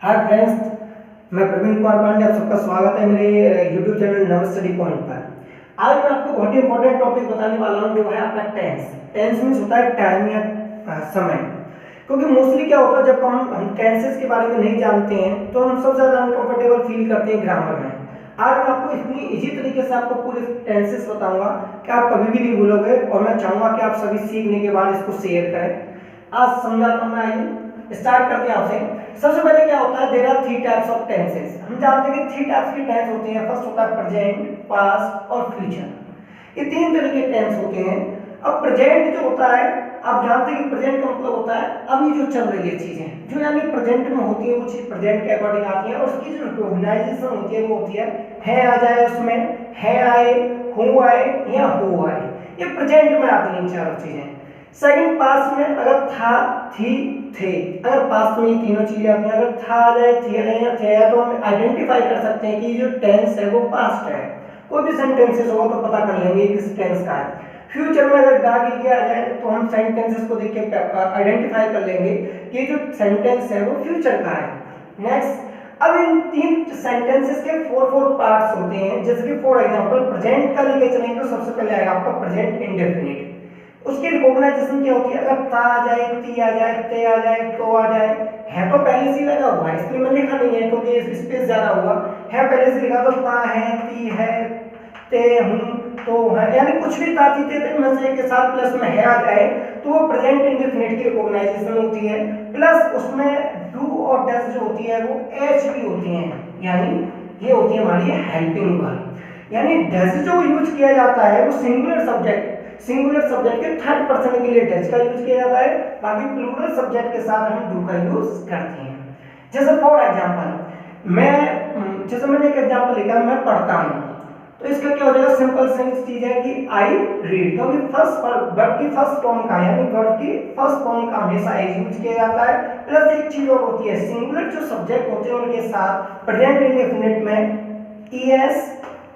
Hi friends, मैं प्रवीण कुमार पांडे, आप सबका स्वागत है मेरे यूट्यूब चैनल नव स्टडी पॉइंट पर। आज मैं आपको बहुत ही इंपॉर्टेंट टॉपिक बताने वाला हूँ, जो है आपका टेंस। टेंस मीन्स होता है टाइम या समय। क्योंकि मोस्टली क्या होता है, जब हम टेंसेस के बारे में नहीं जानते हैं तो हम सबसे ज़्यादा अनकंफर्टेबल फील करते हैं ग्रामर में। आज मैं आपको इतनी इजी तरीके से आपको पूरे टेंसेस बताऊंगा कि आप कभी भी नहीं भूलोगे, और मैं चाहूँगा कि आप सभी सीखने के बाद इसको शेयर करें। आज समझाता हूँ मैं, आइए स्टार्ट करते हैं आपसे। सबसे पहले क्या होता है, there are three types of tenses. हम जानते हैं कि थ्री टाइप्स के टेंस होते हैं। फर्स्ट होता है प्रेजेंट, पास्ट और फ्यूचर। ये तीन तरह के टेंस होते हैं। अब प्रेजेंट जो होता है, आप जानते हैं कि प्रेजेंट का मतलब होता है अभी जो चल रही है चीजें, जो यानी प्रेजेंट में होती है वो चीज प्रेजेंट के अकॉर्डिंग आती है, और उसकी जो रिकॉग्नाइजेशन होती है वो होती है आ जाए उसमें, है आए, हो आए या हो आए। ये प्रेजेंट में आती हैं चारों चीजें। सेकंड, पास्ट में अगर था, थी, थे, अगर पास्ट में ये तीनों चीजें आती हैं। अगर था आ जाए, थी आ जाए या थे आए, तो हम आइडेंटिफाई कर सकते हैं कि जो टेंस है वो पास्ट है। कोई भी सेंटेंसेस होगा तो पता कर लेंगे किस टेंस का है। फ्यूचर में अगर गा गी आ जाए तो हम सेंटेंसेस को देख के आइडेंटिफाई कर लेंगे कि जो सेंटेंस है वो फ्यूचर का है। नेक्स्ट, अब इन तीन सेंटेंसेस के फोर पार्ट्स होते हैं। जैसे कि फॉर एग्जांपल प्रेजेंट का लेके चलेंगे तो सबसे पहले आएगा आपका प्रेजेंट इंडेफिनिट। उसकी रिकॉग्नाइजेशन क्या होती है, अगर ता आ जाए, ती आ जाए, ते आ जाए, तो आ जाए। है तो पहले से ही लगा हुआ है, इसलिए मैं लिखा नहीं है क्योंकि स्पेस ज्यादा हुआ है। पहले से लिखा तो ता है, ती है, ते हूं, तो है, यानी कुछ भी ता ती ते में से के साथ प्लस में है आ जाए तो वो प्रेजेंट इंडेफिनिट की रिकॉग्नाइजेशन होती है। प्लस उसमें डू और डज जो होती है वो एच भी होती है, यानी ये होती है हमारी हेल्पिंग वर्ब। यानी डज जो यूज किया जाता है वो सिंगुलर सब्जेक्ट के थर्ड पर्सन के लिए डज का यूज किया जाता है। बाकी प्लूरल सब्जेक्ट के साथ हम डू का यूज करते हैं। जैसे फॉर एग्जांपल जैसे मैंने एक एग्जांपल लिखा, मैं पढ़ता हूं, तो इसका क्या हो जाएगा, सिंपल सी चीज है कि आई रीड। क्योंकि वर्ब की फर्स्ट फॉर्म का, यानी वर्ब की फर्स्ट फॉर्म का हमेशा आई यूज किया जाता है। प्लस एक चीज और होती है, सिंगुलर जो सब्जेक्ट होते हैं उनके साथ प्रेजेंट इंडेफिनिट में ईएस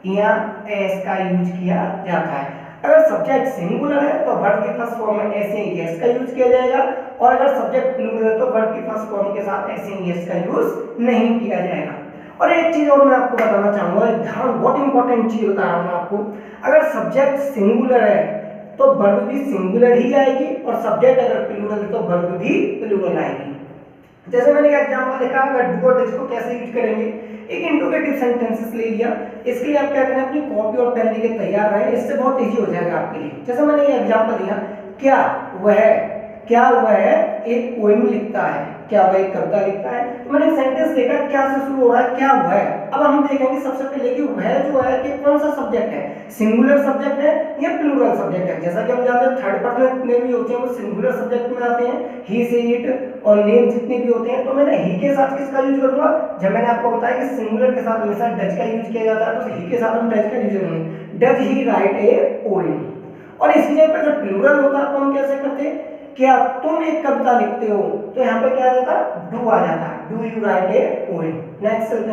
या एस का यूज किया जाता है। अगर सब्जेक्ट सिंगुलर है तो वर्ब की फर्स्ट फॉर्म में ऐसे ही एस का यूज किया जाएगा, और अगर सब्जेक्ट प्लूरल है तो वर्ब की फर्स्ट फॉर्म के साथ ऐसे ही एस का यूज नहीं किया जाएगा। और एक चीज और मैं आपको बताना चाहूंगा, ध्यान, बहुत इंपॉर्टेंट चीज बता रहा हूं आपको। अगर सब्जेक्ट सिंगुलर है तो वर्ब भी सिंगुलर ही आएगी, और सब्जेक्ट अगर प्लूरल है तो वर्ब भी प्लूरल आएगी। जैसे मैंने एक एग्जांपल लिखा, अगर डू और डज को कैसे यूज करेंगे, एक इंट्रोगेटिव सेंटेंसेस ले लिया। इसके लिए आप क्या करें, अपनी कॉपी और पेन लेके तैयार रहें, इससे बहुत इजी हो जाएगा आपके लिए। जैसे मैंने ये एग्जांपल लिया, क्या वह एक पोएम लिखता है, क्या वह एक कविता लिखता है। तो मैंने एक सेंटेंस देखा, क्या से शुरू हो रहा है, क्या वह। अब हम देखेंगे सबसे पहले कि वह जो है कि कौन सा सब्जेक्ट है, सिंगुलर सब्जेक्ट है या प्लूरल सब्जेक्ट है। जैसा कि हम जानते हैं थर्ड पर्सन नेम भी होते हैं वो सिंगुलर सब्जेक्ट में आते हैं, ही से इट और नेम जितने भी होते हैं। तो मैंने ही के साथ किसका यूज करूंगा, जब मैंने आपको बताया कि सिंगुलर के साथ हमेशा डज का यूज किया जाता है, तो ही के साथ हम डज का यूज करेंगे, does he right a poem. और इसी जगह पर अगर प्लूरल होता तो हम कैसे करते, क्या तुम एक कविता लिखते हो, तो यहाँ पे क्या आ जाता, डू आ जाता, do you right a poem. Next चलते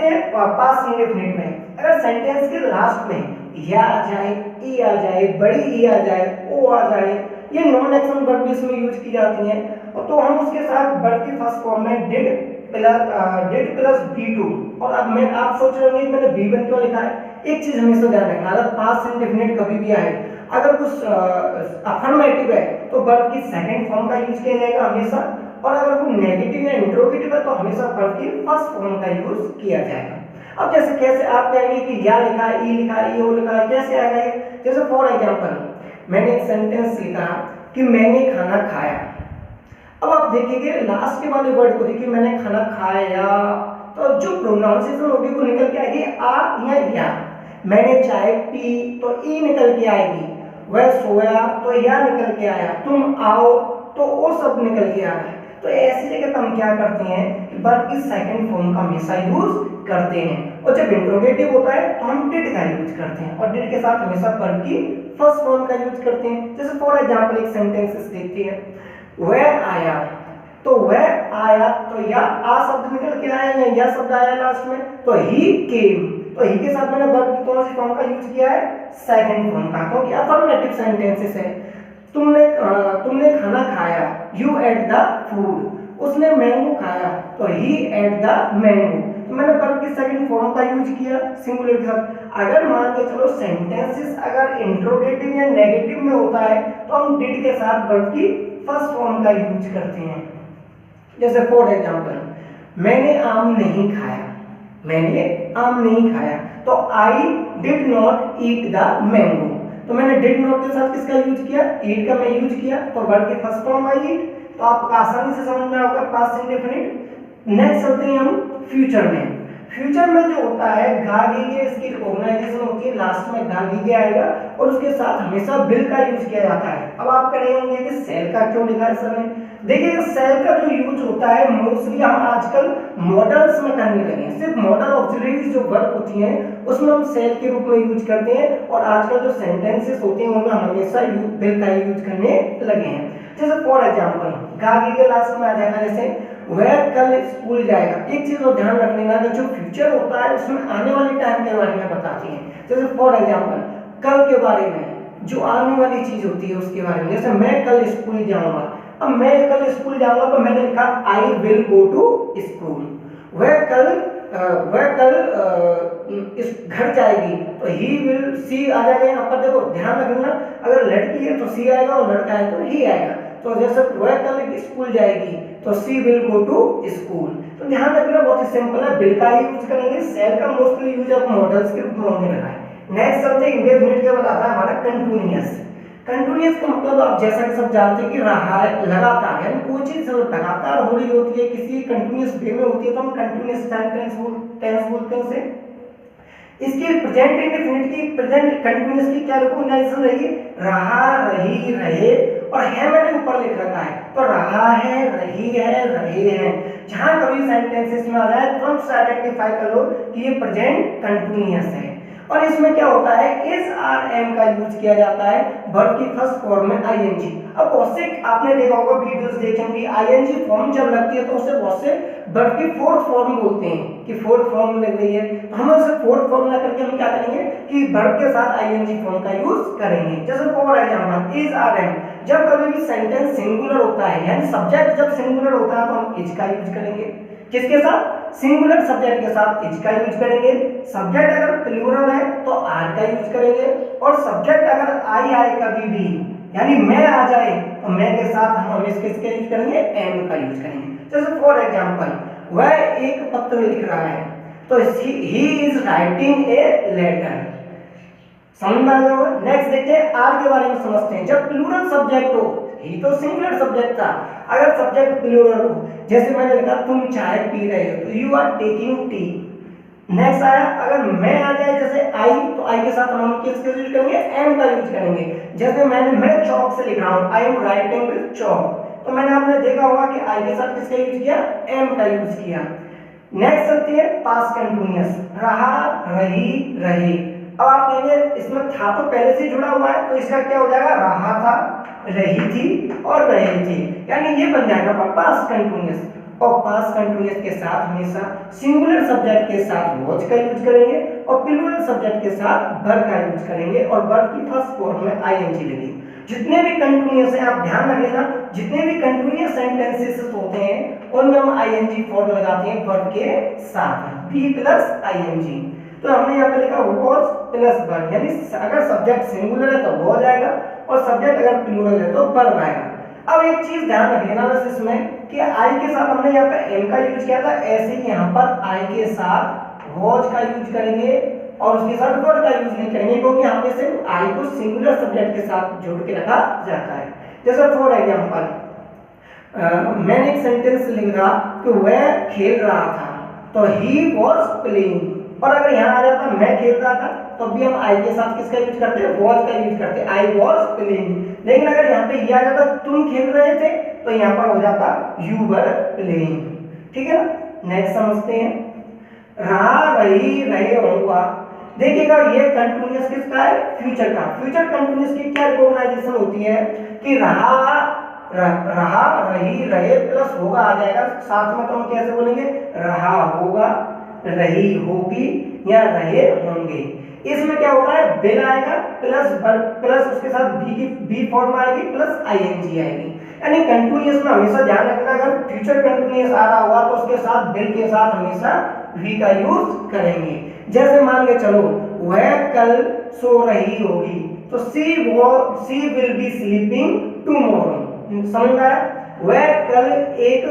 हैं पास्ट इंडेफिनिट में। अगर सेंटेंस के लास्ट में या आ जाए, ई आ जाए, बड़ी ई आ जाए, ओ आ जाए, ये नॉन एक्शन वर्ब भी इसमें यूज की जाती हैं, और तो हम उसके साथ वर्ब की फर्स्ट फॉर्म में डिड प्लस बी2। और अब मैं आप सोच रहे होंगे मैंने बी1 क्यों लिखा है। एक चीज हमेशा ध्यान रखना, अगर पास्ट इंडेफिनिट कभी भी आए, अगर कुछ अफर्मेटिव है तो वर्ब की सेकंड फॉर्म का यूज किया जाएगा हमेशा, और अगर वो नेगेटिव या इंट्रोगेटिव है तो हमेशा वर्ब की फर्स्ट फॉर्म का यूज किया जाएगा। अब जैसे कैसे आप कहेंगे कि या लिखा है, ई लिखा है, ई ओ लिखा है, कैसे आएगा ये। जैसे फॉर एग्जांपल मैंने एक सेंटेंस लिखा कि मैंने खाना खाया। अब आप देखिए लास्ट के वाले वर्ड को देखिए, मैंने खाना खाया, तो जो प्रोनाउंसिएशन होगी वो निकल के आएगी आ या। मैंने चाय पी तो ई निकल के आएगी, वह सोया तो या निकल के आया, तुम आओ तो ओ सब निकल के आ रहा है। तो ऐसी जगह पर हम क्या करते हैं कि वर्ब की सेकंड फॉर्म का हमेशा यूज करते हैं, और जब इंट्रोगेटिव होता है तो हम डिड का यूज करते हैं, और डिड के साथ हमेशा वर्ब की फर्स्ट फॉर्म का यूज करते हैं। जैसे फॉर एग्जांपल एक सेंटेंस देखते हैं, वह आया, तो वह आया तो या आ शब्द निकल के आया या शब्द आया लास्ट में, तो ही केम, तो ही के साथ मैंने वर्ब की कौन सी फॉर्म का यूज किया है, सेकंड फॉर्म का, क्योंकि अफर्मेटिव सेंटेंसेस है। तुमने खाना खाया, यू एट द फूड, उसने मैंगो खाया, तो ही एट द मैंगो। तो मैंने वर्ब की सेकंड फॉर्म का यूज किया सिंगुलर के साथ। अगर मान के चलो सेंटेंसेस अगर इंट्रोगेटिव या नेगेटिव में होता है तो हम डिड के साथ वर्ब की फर्स्ट फॉर्म का यूज करते हैं। जैसे फॉर एग्जांपल, मैंने आम नहीं खाया, मैंने आम नहीं खाया, तो I did not eat the mango. तो मैंने डिड नॉट के साथ किसका यूज किया, ईट का मैं यूज किया, तो वर्ब की फर्स्ट फॉर्म आई ईट। तो आपको आसानी से समझ में आएगा पास्ट इंडेफिनिट। नेक्स्ट चलते हैं हम फ्यूचर में। फ्यूचर में जो होता है गागीगे, इसकी रिकॉग्नाइजेशन होती है, लास्ट में गागीगे आएगा और उसके साथ हमेशा विल का यूज किया जाता है। अब आप कह रहे होंगे कि सेल का क्यों लिखा है सर ने? देखिए सेल का जो यूज होता है मोस्टली हम आजकल मॉडल्स में करने लगे हैं। सिर्फ मॉडल ऑक्सिलरीज जो वर्ब होती हैं उसमें हम सेल के रूप में यूज करते हैं, और आजकल जो सेंटेंसेस होते हैं उनमें हमेशा विल का यूज करने लगे हैं। जैसे फॉर एग्जांपल गागीगे लास्ट में आ जाएगा, जैसे वह कल स्कूल जाएगा। एक चीज और ध्यान रख लेना कि जो फ्यूचर होता है उसमें आने वाले टाइम के बारे में बताती है। जैसे फॉर एग्जांपल कल के बारे में जो आने वाली चीज होती है उसके बारे में, जैसे मैं कल स्कूल जाऊंगा। अब मैं कल स्कूल जाऊंगा तो मैंने लिखा I will go to school. वह कल इस घर जाएगी, तो ही विल सी आ जाएगा यहाँ पर। देखो ध्यान रखना, अगर लड़की है तो सी आएगा और लड़का है तो ही आएगा। तो जैसे वह कल स्कूल जाएगी तो सी विल गो टू स्कूल। तो ध्यान रखना बहुत ही सिंपल है, विल का यूज करेंगे। सेल का मोस्टली यूज अब मॉडल्स के रूप में होने लगा है। नेक्स्ट चलते हैं इंडेफिनिट के बाद आता है हमारा कंटीन्यूअस। कंटीन्यूअस का मतलब आप जैसा कि सब जानते हैं कि रहा है, लगातार, यानी कोई चीज लगातार हो रही होती है, किसी कंटीन्यूअस वे में होती है तो हम कंटीन्यूअस टेंस बोलते हैं उसे। इसकी प्रेजेंट इंडेफिनिट की प्रेजेंट कंटीन्यूअस की क्या रिकॉग्नाइजेशन रहेगी, रहा, रही, रहे, और है मैंने ऊपर लिख रखा है, तो रहा है, रही है, रहे हैं। जहां कभी सेंटेंसेस में आ जाए तुरंत से आइडेंटिफाई कर लो कि ये प्रेजेंट कंटीन्यूअस है। और इसमें क्या होता है, इज आर एम का यूज किया जाता है वर्ब की फर्स्ट फॉर्म में आईएनजी। अब बहुत से आपने देखा होगा, वीडियोस देखेंगे, आईएनजी फॉर्म जब लगती है तो उसे बहुत से वर्ब की फोर्थ फॉर्म बोलते हैं कि फोर्थ फॉर्म लग रही है। तो हम उसे फोर्थ फॉर्म ना करके हम क्या करेंगे कि वर्ब के साथ आईएनजी फॉर्म का यूज करेंगे। जैसे for example is are am, जब कभी भी सेंटेंस सिंगुलर होता है यानी सब्जेक्ट जब सिंगुलर होता है तो हम इज का यूज करेंगे। किसके साथ, सिंगुलर सब्जेक्ट के साथ इज का यूज करेंगे। सब्जेक्ट अगर प्लूरल है तो आर का यूज करेंगे, और सब्जेक्ट अगर आई आए कभी भी यानी मैं आ जाए तो मैं के साथ हम इसके यूज करेंगे, एम का यूज करेंगे। जैसे फॉर एग्जांपल वह एक पत्र लिख रहा है तो he is writing a letter. समझ में आ गया होगा। नेक्स्ट देखते हैं आर के बारे में समझते हैं। जब प्लूरल सब्जेक्ट हो, ही तो सिंगुलर सब्जेक्ट था, अगर सब्जेक्ट प्लूरल हो, जैसे मैंने लिखा तुम चाय पी रहे हो तो you are taking tea. Next आया अगर मैं आ जाए जैसे आई, तो आई के साथ हम किसका यूज करेंगे, एम का यूज करेंगे। जैसे मैं चौक से लिख रहा हूं, आई एम राइटिंग विद चौक, तो मैंने आपने देखा होगा कि आई के साथ किसका यूज किया, एम का यूज किया। नेक्स्ट चलती है पास्ट कंटीन्यूअस, रहा, रही, रहे। अब आप कहेंगे इसमें था तो पहले से जुड़ा हुआ है तो इसका क्या हो जाएगा, रहा था, रही थी और रहे थे, यानी ये बन जाएगा पास्ट कंटीन्यूअस। और पास्ट कंटीन्यूअस के साथ हमेशा सिंगुलर सब्जेक्ट के साथ वॉज का यूज करेंगे और प्लूरल सब्जेक्ट के साथ वर का यूज करेंगे, और वर की फर्स्ट फॉर्म में आईएनजी लगेगी। जितने भी कंटीन्यूअस है आप ध्यान रख लेना, जितने भी कंटीन्यूअस सेंटेंसेस होते हैं उनमें हम आईएनजी फॉर्म लगाते हैं वर्ब के साथ, बी प्लस आईएनजी। तो हमने यहाँ पे लिखा वॉज प्लस वर, यानी अगर सब्जेक्ट सिंगुलर है तो वॉज आएगा और सब्जेक्ट अगर प्लूरल है तो वर आएगा। अब एक चीज ध्यान रख लेना बस इसमें कि आई के साथ हमने यहाँ पे एम का यूज किया था, ऐसे ही यहाँ पर आई के साथ वॉज का यूज करेंगे और उसके साथ वर का यूज नहीं करेंगे, क्योंकि यहाँ पे सिर्फ आई को सिंगुलर सब्जेक्ट के साथ जोड़ के रखा जाता है। जैसे फॉर एग्जांपल मैंने एक सेंटेंस लिखा कि वह खेल रहा था तो ही वॉज प्लेइंग, और अगर यहाँ आ जाता मैं खेल रहा था तो भी हम आई के साथ किसका यूज करते हैं, वॉज का यूज करते हैं, आई वॉज प्लेइंग। लेकिन अगर यहाँ पे ये आ जाता तुम खेल रहे थे तो यहाँ पर हो जाता यू वर प्लेइंग। ठीक है ना। नेक्स्ट समझते हैं, रहा, रही, रहे, होगा। देखिएगा ये कंटीन्यूअस किसका है, फ्यूचर का। फ्यूचर कंटीन्यूअस की क्या रिकॉग्नाइजेशन होती है कि रहा, रही, रहे प्लस होगा आ जाएगा साथ में, तो हम कैसे बोलेंगे, रहा होगा, रही होगी या रहे होंगे। इसमें क्या होता है, विल आएगा प्लस उसके साथ बी फॉर्म आएगी प्लस आईएनजी आएगी। यानी कंटिन्यूअस में हमेशा ध्यान रखना, अगर फ्यूचर कंटिन्यूअस आ रहा होगा तो उसके साथ विल के साथ हमेशा वी का यूज करेंगे। जैसे मान के चलो वह कल सो रही होगी, तो she will be sleeping tomorrow. समझ में आया? वह कल एक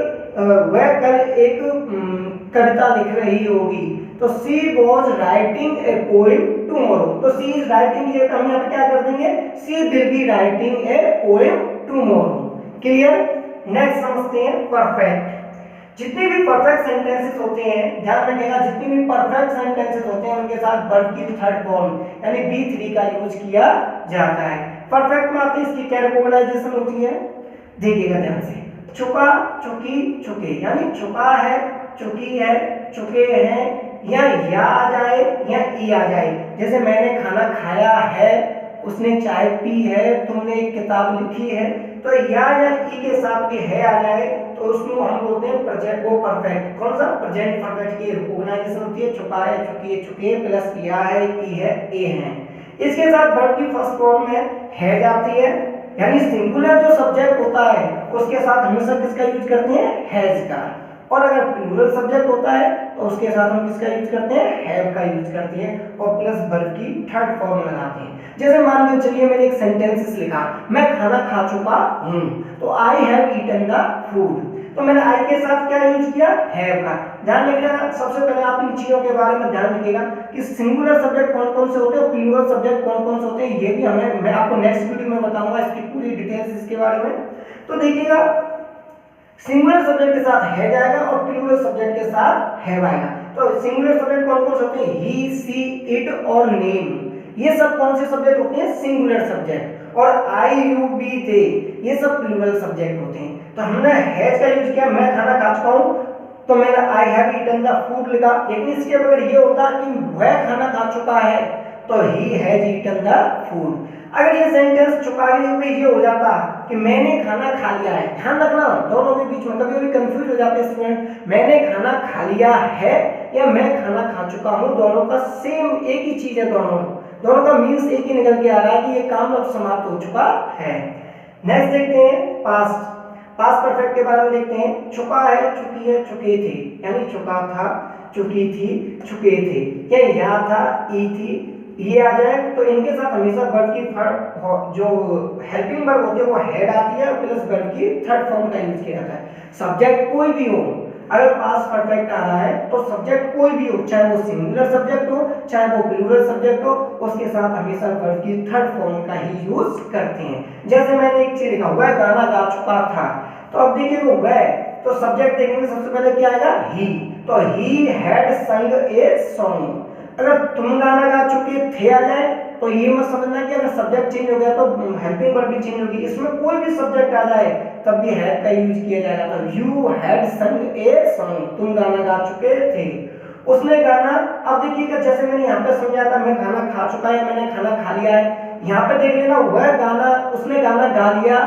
कविता लिख रही होगी, तो she was writing a poem tomorrow. तो शी इज राइटिंग, ये हम यहाँ पे क्या कर देंगे, she will be writing a poem tomorrow. Clear? Next समझते हैं परफेक्ट। जितने भी परफेक्ट सेंटेंसेस होते हैं, ध्यान रखिएगा, जितने भी परफेक्ट सेंटेंसेस होते हैं उनके साथ वर्ब की थर्ड फॉर्म यानी बी3 का यूज किया जाता है। परफेक्ट में आती है इसकी क्या रिकॉग्नाइजेशन होती है, देखिएगा ध्यान से। चुका, चुकी, चुके, यानी चुका है, चुकी है, चुके हैं, या आ जाए या ई आ जाए। जैसे मैंने खाना खाया है, उसने चाय पी है, तुमने एक किताब लिखी है, तो या ई के साथ भी है आ जाए तो उसको हम बोलते हैं प्रेजेंट को परफेक्ट। कौन सा? प्रेजेंट परफेक्ट की रिकॉग्नाइजेशन होती है चुका है, चुकी है, चुके प्लस या है, ई है, ए है। इसके साथ वर्ब की फर्स्ट फॉर्म में है जाती है, यानी सिंगुलर जो सब्जेक्ट होता है उसके साथ हमेशा किसका यूज करते हैं, हैज का। और अगर प्लूरल सब्जेक्ट होता है तो उसके साथ हम किसका यूज करते हैं, हैव का यूज करते हैं और प्लस वर्ब की थर्ड फॉर्म लगाते हैं। जैसे मान लो चलिए मैंने एक सेंटेंसेस लिखा, मैं खाना खा चुका हूं, तो I have eaten the food, तो मैंने आई के साथ क्या यूज किया, हैव का। ध्यान रखिएगा, सबसे पहले आप इन चीजों के बारे में ध्यान रखिएगा कि सिंगुलर सब्जेक्ट कौन कौन से होते हैं और प्लूरल सब्जेक्ट कौन कौन से होते हैं, ये भी मैं आपको नेक्स्ट वीडियो में बताऊंगा इसकी पूरी डिटेल्स इसके बारे में। तो देखिएगा, सिंगुलर सब्जेक्ट के साथ है जाएगा और प्लूरल सब्जेक्ट के साथ हैव आएगा। तो सिंगुलर सब्जेक्ट कौन कौन से होते हैं, ही, सी, इट और नेम, ये सब कौन से सब्जेक्ट होते हैं, सिंगुलर सब्जेक्ट। और आई, यू, बी, दे, ये सब प्लूरल सब्जेक्ट होते हैं। तो हमने हैज का यूज किया, मैं खाना खा चुका हूं, तो मैंने I have eaten the food लिखा। लेकिन इसके बगैर ये होता कि वह खाना खा चुका है, तो he has eaten the food. अगर ये सेंटेंस चुका के ये हो जाता कि मैंने खाना खा लिया है, ध्यान रखना दोनों के बीच में कभी-कभी कंफ्यूज हो जाते हैं स्टूडेंट, मैंने खाना खा लिया है या मैं खाना खा चुका हूं, दोनों का सेम एक ही चीज है, दोनों का मीन्स एक ही निकल के आ रहा है कि ये काम अब समाप्त हो चुका है। नेक्स्ट देखते हैं पास्ट परफेक्ट के बारे में देखते हैं। चुका है, चुकी है, चुके थे, यानी चुका था, चुकी थी, चुके थे, या था, ई थी, ये आ जाए तो इनके साथ हमेशा वर्ब की जो हेल्पिंग वर्ब होती है वो हेड आती है प्लस वर्ब की थर्ड फॉर्म का यूज किया जाता है। सब्जेक्ट कोई भी हो, अगर पास्ट परफेक्ट आ रहा है तो सब्जेक्ट कोई भी हो, चाहे वो सिंगुलर सब्जेक्ट हो चाहे वो प्लूरल सब्जेक्ट हो, उसके साथ हमेशा वर्ब की थर्ड फॉर्म का ही यूज करते हैं। जैसे मैंने एक चीज लिखा, वह गाना गा चुका था, तो अब देखिए वो वह, तो सब्जेक्ट देखेंगे सबसे पहले क्या आएगा, ही, तो ही हैड संग ए सॉन्ग। अगर तुम गाना गा चुके थे आ जाए तो ये मत समझना कि अगर सब्जेक्ट चेंज हो गया तो हेल्पिंग वर्ब भी चेंज होगी, इसमें कोई भी सब्जेक्ट आ जाए तब भी हैड का यूज किया जाएगा। तो यू हैड संग ए सॉन्ग, तुम गाना गा चुके थे, उसने गाना। अब देखिएगा जैसे मैंने यहाँ पे समझाया था, मैं खाना खा चुका है, मैंने खाना खा लिया है, यहाँ पे देख लेना वह गाना, उसने गाना गा लिया,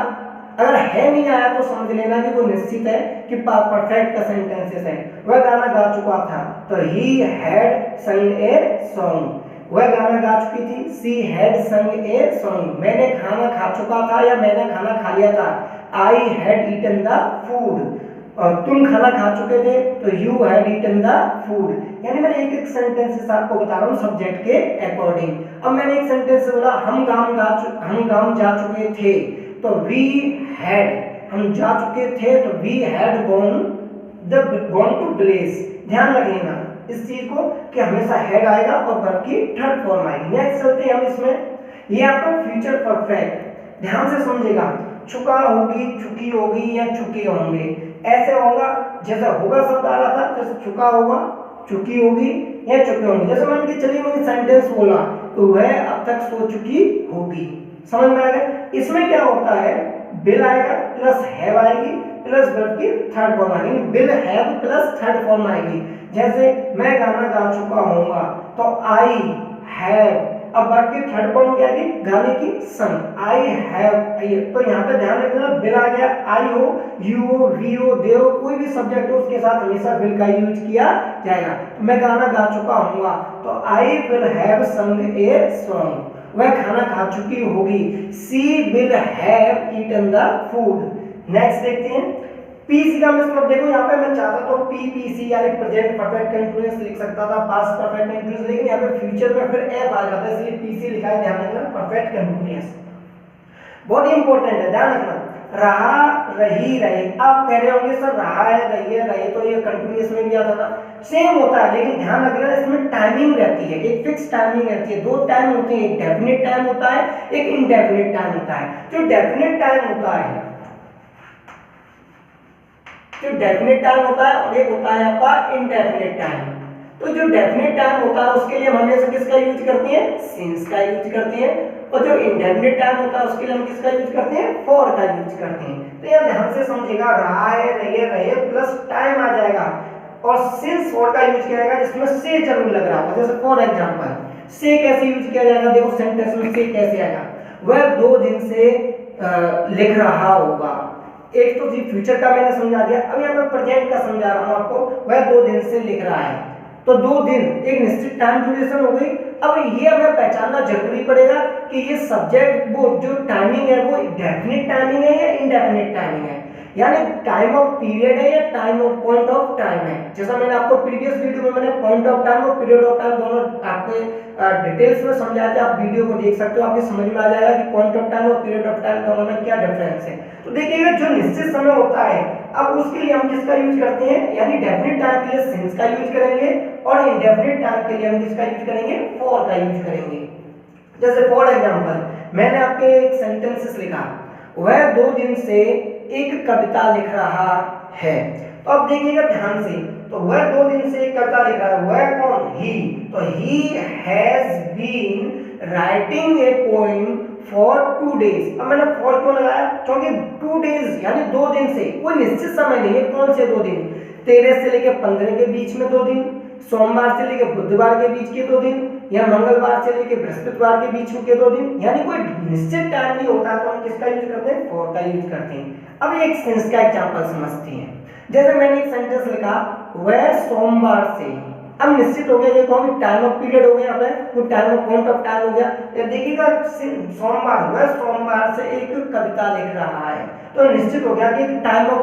अगर है नहीं आया तो समझ लेना कि वो निश्चित है कि परफेक्ट का सेंटेंसेस है। वह गाना गा चुका था, तो ही हैड संग ए सॉन्ग, वह गाना गा चुकी थी, सी हैड संग ए सॉन्ग, मैंने खाना खा चुका था या मैंने खाना खा लिया था, I had eaten the food, और तुम खाना खा चुके थे तो you had eaten the food. यानी मैं एक एक सेंटेंसेस आपको बता रहा हूँ सब्जेक्ट के अकॉर्डिंग। अब मैंने एक सेंटेंस बोला, हम गांव जा चुके थे, तो वी हैड, हम जा चुके थे तो we had gone to place. ध्यान रखिएगा इस चीज को कि हमेशा हेड आएगा और वर्ब की थर्ड फॉर्म आएगी। नेक्स्ट चलते हैं हम इसमें, ये आपका फ्यूचर परफेक्ट, ध्यान से समझेगा, चुका होगी, चुकी होगी या चुके होंगे, ऐसे होगा जैसे होगा शब्द आ रहा था, जैसे चुका होगा, चुकी होगी या चुके होंगे। जैसे मान के चलिए मैंने सेंटेंस बोला तो वह अब तक सो चुकी होगी, समझ में आएगा। इसमें क्या होता है, बिल आएगा प्लस हैव आएगी प्लस वर्ब की थर्ड फॉर्म आएगी, bill have plus third form आएगी। जैसे मैं गाना गा चुका हूँगा तो आई हैव, अब वर्ब की थर्ड फॉर्म क्या आएगी, गाने की संग, आई हैव। तो यहाँ पे ध्यान रखना, बिल आ गया, आई हो, यू हो, वी हो, दे हो, कोई भी सब्जेक्ट हो उसके साथ हमेशा बिल का यूज किया जाएगा। तो मैं गाना गा चुका हूँगा तो आई विल हैव संग ए सॉन्ग, वह खाना खा चुकी होगी, she will have eaten the food. Next देखते हैं पीसी का मतलब देखो यहाँ पे मैं चाहता तो पीपीसी यानी प्रेजेंट परफेक्ट कंटीन्यूअस लिख सकता था, पास्ट परफेक्ट कंटीन्यूअस, लेकिन यहाँ पे फ्यूचर में फिर एफ आ जाता है, इसलिए पीसी लिखा है, ध्यान रखना परफेक्ट कंटीन्यूअस बहुत ही इंपॉर्टेंट है, ध्यान रखना। रहा रही रहे, आप कह रहे होंगे सर रहा है रही है रहे तो ये कंटीन्यूअस में भी आता था, सेम होता है, लेकिन ध्यान रखना इसमें टाइमिंग रहती है, एक फिक्स टाइमिंग रहती है, दो टाइम होते हैं, एक डेफिनेट टाइम होता है, एक इनडेफिनेट टाइम होता है। जो डेफिनेट टाइम होता है और एक होता है आपका इनडेफिनेट टाइम। तो जो डेफिनेट टाइम होता है उसके लिए हम हमेशा किसका यूज करते हैं, सिंस का यूज करते हैं, और जो इंडेफिनिट टाइम होता है उसके लिए हम किसका यूज करते हैं, फॉर का यूज करते हैं। तो यह ध्यान से समझिएगा, रहा है रहे प्लस टाइम आ जाएगा और सिंस फॉर का यूज किया जाएगा जिसमें से जरूर लग रहा होगा। जैसे फॉर एग्जांपल से कैसे यूज किया जाएगा, देखो सेंटेंस में से कैसे आएगा, वह 2 दिन से लिख रहा होगा। एक तो जी फ्यूचर का मैंने समझा दिया, अब यहाँ पे प्रेजेंट का समझा रहा हूं आपको, वह 2 दिन से लिख रहा है, तो 2 दिन एक निश्चित टाइम ड्यूरेशन हो गई। अब ये हमें पहचानना जरूरी पड़ेगा कि ये सब्जेक्ट वो जो टाइमिंग है वो डेफिनेट टाइमिंग है या इनडेफिनेट टाइमिंग है, यानी टाइम ऑफ पीरियड है या time of point of time है। जैसा मैंने आपको प्रीवियस वीडियो में मैंने पॉइंट ऑफ टाइम और पीरियड ऑफ टाइम दोनों आपको डिटेल्स में समझाया था, आप वीडियो को देख सकते हो, आपके समझ में आ जाएगा कि पॉइंट ऑफ टाइम और पीरियड ऑफ टाइम दोनों में क्या डिफरेंस है। तो देखिएगा जो निश्चित समय होता है, अब उसके लिए हम किसका यूज करते हैं, यानी डेफिनेट टाइम के लिए सिंस का यूज करेंगे और इंडेफिनेट टाइम के लिए हम किसका यूज करेंगे, फॉर का यूज करेंगे। जैसे फॉर एग्जांपल मैंने आपके एक सेंटेंसेस लिखा, वह 2 दिन से एक कविता लिख रहा है। तो अब देखिएगा ध्यान से, तो वह 2 दिन से एक कविता लिख रहा है, वह कौन, ही। तो he has been writing a poem for 2 days. अब मैंने फॉर क्यों लगाया, क्योंकि 2 डेज यानी 2 दिन से, कोई निश्चित समय नहीं है, कौन से 2 दिन, 13 से लेकर 15 के बीच में 2 दिन, सोमवार से लेकर बुधवार के बीच के 2 दिन, या मंगलवार से लेकर बृहस्पतिवार के बीच के 2 दिन, यानी कोई निश्चित टाइम नहीं होता, तो हम किसका यूज करते हैं, फॉर का यूज करते हैं। अब एक सेंस का एग्जांपल समझते हैं। जैसे मैंने एक सेंटेंस लिखा, वह सोमवार से, अब निश्चित हो गया, ये कौन टाइम ऑफ पीरियड हो गया, वो time of point of time हो गया। ये देखिएगा सोमवार, वह सोमवार से एक कविता लिख रहा है, तो निश्चित हो गया कि time of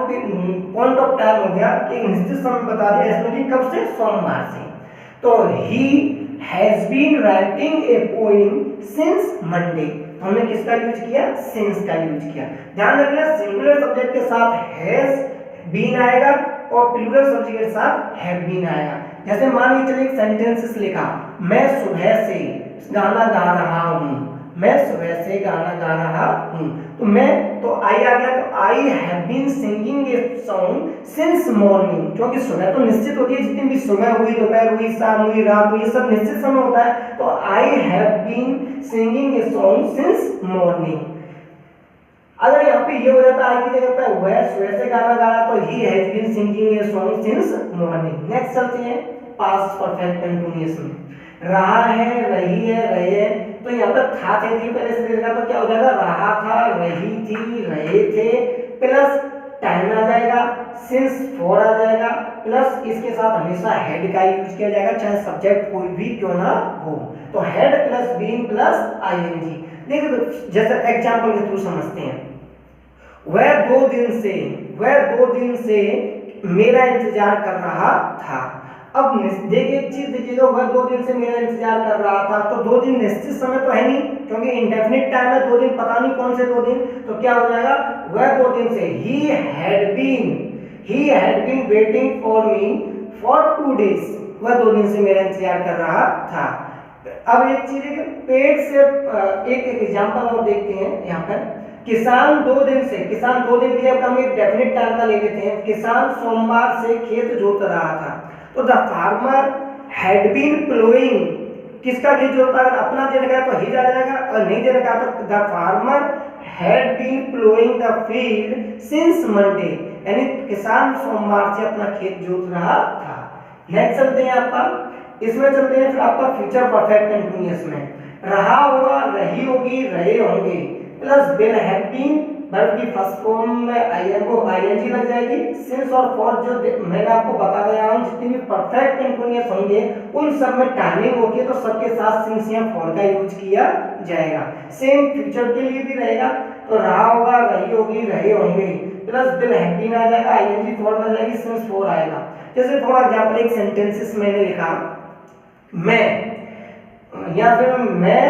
point of time हो गया कि निश्चित समय बता दिया इसमें कि कब से, सोमवार से। तो he has been writing a poem since Monday, हमने किसका यूज किया, सिंस का यूज किया। ध्यान रखना सिंगुलर सब्जेक्ट के साथ हैज बीन आएगा और प्लूरल सब्जेक्ट के साथ हैव बीन आएगा। जैसे मान लीजिए एक सेंटेंसेस लिखा, मैं सुबह से गाना गा रहा हूँ, मैं सुबह से गाना गा रहा हूँ, तो मैं तो आई आ गया, तो I have been singing a song since morning, क्योंकि सुबह तो निश्चित होती है, जितनी भी सुबह हुई, दोपहर हुई, शाम हुई, रात हुई, सब निश्चित समय होता है। तो I have been singing a song since morning. अगर यहाँ पे ये हो जाता है की जगह पे वह सुबह से गाना गा रहा, तो he has been singing a song since morning. Next चलते हैं पास्ट परफेक्ट कंटीन्यूअस में, रहा है रही है रहे, तो यहाँ पर था थे थी पहले से देखा, तो क्या हो जाएगा, रहा था रही थी रहे थे, प्लस टाइम आ जाएगा, सिंस फॉर आ जाएगा, प्लस इसके साथ हमेशा हेड का यूज किया जाएगा, चाहे सब्जेक्ट कोई भी क्यों ना हो। तो had plus been plus ING. देखिए तो जैसे एग्जांपल के थ्रू समझते हैं, वह 2 दिन से मेरा इंतजार कर रहा था। अब देखिए एक चीज देखिएगा, वह 2 दिन से मेरा इंतजार कर रहा था, तो 2 दिन निश्चित समय तो है नहीं, क्योंकि इंडेफिनिट टाइम है, 2 दिन पता नहीं कौन से 2 दिन, तो क्या हो जाएगा, वह 2 दिन से ही had been waiting for me for 2 days, वह 2 दिन से मेरा इंतजार कर रहा था। अब एक चीज है कि पेड़ से एक एग्जांपल और देखते हैं यहाँ पर, किसान 2 दिन से, किसान 2 दिन के हम एक डेफिनेट टाइम का ले लेते हैं, किसान सोमवार से खेत जोत रहा था, तो the farmer had been ploughing, किसका खेत जोता है, अपना दे रखा है तो ही आ जाएगा, और नहीं दे रखा तो the farmer had been ploughing the field since Monday, यानी किसान सोमवार से अपना खेत जोत रहा था। नेक्स्ट चलते हैं आपका, इसमें चलते हैं फिर आपका फ्यूचर परफेक्ट कंटीन्यूअस में, रहा होगा, रही होगी, रहे होंगे, plus will have been, verb की फर्स्ट फॉर्म में आईएनजी लग जाएगी, सिंस और फॉर जो मैंने आपको बता दिया हूं, जितनी भी परफेक्ट कंटीन्यूअस होंगे उन सब में टाइमिंग होगी, तो सबके साथ सिंस या फॉर का यूज किया जाएगा। सेम फ्यूचर के लिए भी रहेगा, तो रहा होगा, रही होगी, रहे होंगे, प्लस विल हैव बीन आ जाएगा, आईएनजी फॉर्म में जाएगी, सिंस फॉर आएगा। जैसे थोड़ा एग्जांपल एक सेंटेंसेस मैंने लिखा, मैं, या फिर मैं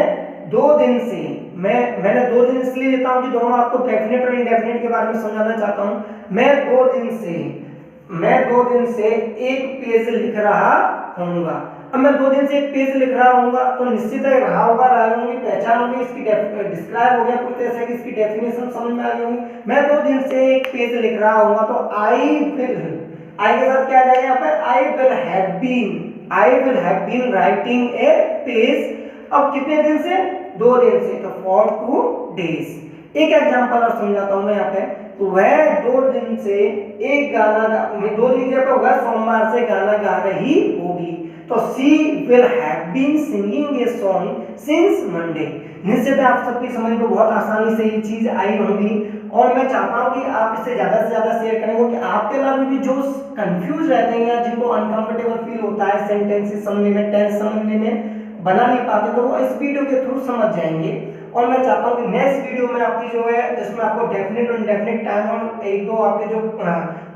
2 दिन से, मैंने 2 दिन इसलिए लेता हूं कि दोनों आपको डेफिनेट और इंडेफिनेट के बारे में समझाना चाहता हूं। मैं 2 दिन से एक पेज लिख रहा हूँगा। अब मैं 2 दिन से एक पेज लिख रहा हूँगा तो निश्चित है रहा होगा, रहा होंगी, पहचान होगी, इसकी डिस्क्राइब हो गया कुछ ऐसे कि इसकी डेफिनेशन समझ में आ गई होगी। मैं 2 दिन से एक पेज लिख रहा हूँगा तो आई के साथ क्या आ जाएगा यहाँ पे, I will have been writing a page. अब कितने दिन से, 2 दिन से, तो फॉर 2 डेज। एक एग्जांपल और समझाता हूं मैं यहाँ पे, तो वह 2 दिन से एक गाना 2 दिन के वह सोमवार से गाना गा रही होगी, तो she will have been singing a song since Monday. निश्चित है आप सबकी समझ में बहुत आसानी से ये चीज आई होंगी, और मैं चाहता हूं कि आप इसे ज्यादा से ज्यादा शेयर करें, क्योंकि आपके अलावा भी जो कंफ्यूज रहते हैं या जिनको अनकंफर्टेबल फील होता है सेंटेंसेस समझने में, टेंस समझने में, बना नहीं पाते, तो वो इस वीडियो के थ्रू समझ जाएंगे। और मैं चाहता हूं कि नेक्स्ट वीडियो में आपकी जो है इसमें आपको डेफिनेट और इंडेफिनेट टाइम और एक दो आपके जो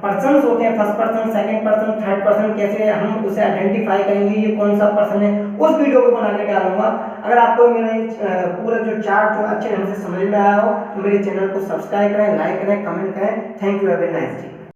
पर्सन्स होते हैं, first person, second person, third person, कैसे हम उसे आइडेंटिफाई करेंगे, ये कौन सा पर्सन है, उस वीडियो को बना के डालूंगा। अगर आपको मेरा ये पूरा जो चार्ट जो अच्छे ढंग से समझ में आया हो तो मेरे चैनल को सब्सक्राइब करें, लाइक करें, कमेंट करें। Thank you, have a nice day.